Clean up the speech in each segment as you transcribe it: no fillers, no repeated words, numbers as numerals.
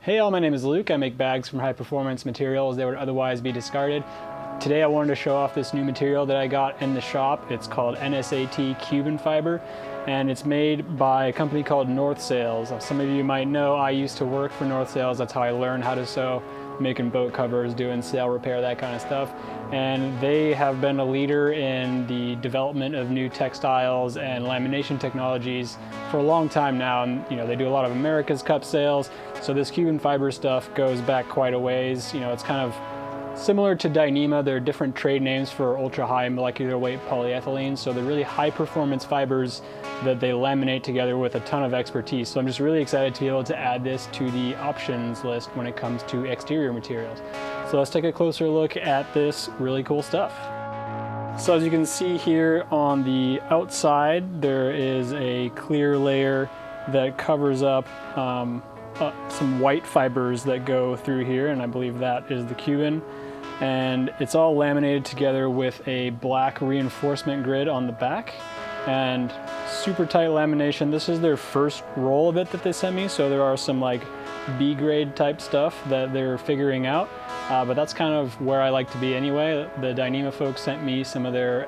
Hey all, my name is Luke. I make bags from high performance materials that would otherwise be discarded. Today I wanted to show off this new material that I got in the shop. It's called NSAT Cuben Fiber, and it's made by a company called North Sails. Some of you might know I used to work for North Sails. That's how I learned how to sew, making boat covers, doing sail repair, that kind of stuff. And they have been a leader in the development of new textiles and lamination technologies for a long time now. And they do a lot of America's Cup sails. So this Cuben fiber stuff goes back quite a ways. It's kind of similar to Dyneema. There are different trade names for ultra high molecular weight polyethylene. So they're really high performance fibers that they laminate together with a ton of expertise. So I'm just really excited to be able to add this to the options list when it comes to exterior materials. So let's take a closer look at this really cool stuff. So as you can see here on the outside, there is a clear layer that covers up some white fibers that go through here, and I believe that is the Cuben. And it's all laminated together with a black reinforcement grid on the back and super tight lamination. This is their first roll of it that they sent me, so there are some like B grade type stuff that they're figuring out, but that's kind of where I like to be anyway. The Dyneema folks sent me some of their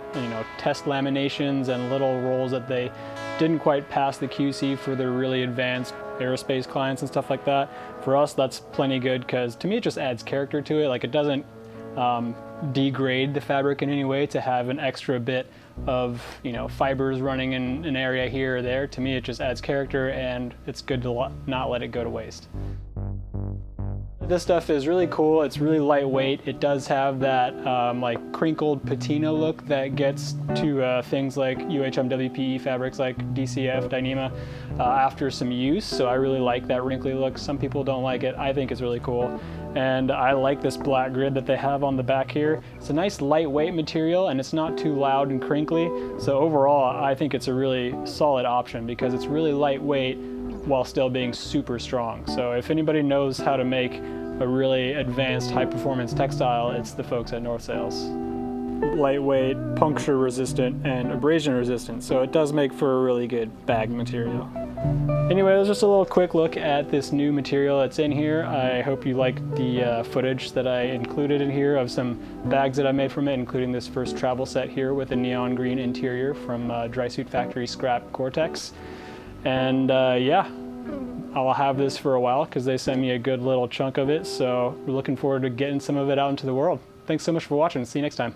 test laminations and little rolls that they didn't quite pass the QC for their really advanced aerospace clients and stuff like that. For us, that's plenty good, because to me it just adds character to it. Like, it doesn't degrade the fabric in any way to have an extra bit of fibers running in an area here or there. To me it just adds character, and it's good to not let it go to waste. This stuff is really cool. It's really lightweight. It does have that like crinkled patina look that gets to things like UHMWPE fabrics like DCF, Dyneema, after some use. So I really like that wrinkly look. Some people don't like it. I think it's really cool. And I like this black grid that they have on the back here. It's a nice lightweight material, and it's not too loud and crinkly. So overall, I think it's a really solid option because it's really lightweight while still being super strong. So if anybody knows how to make a really advanced high performance textile, it's the folks at North Sails. Lightweight, puncture resistant, and abrasion resistant. So it does make for a really good bag material. Anyway, it was just a little quick look at this new material that's in here. I hope you liked the footage that I included in here of some bags that I made from it, including this first travel set here with a neon green interior from Dry Suit Factory Scrap Gore-Tex. And yeah, I'll have this for a while because they sent me a good little chunk of it. So we're looking forward to getting some of it out into the world. Thanks so much for watching. See you next time.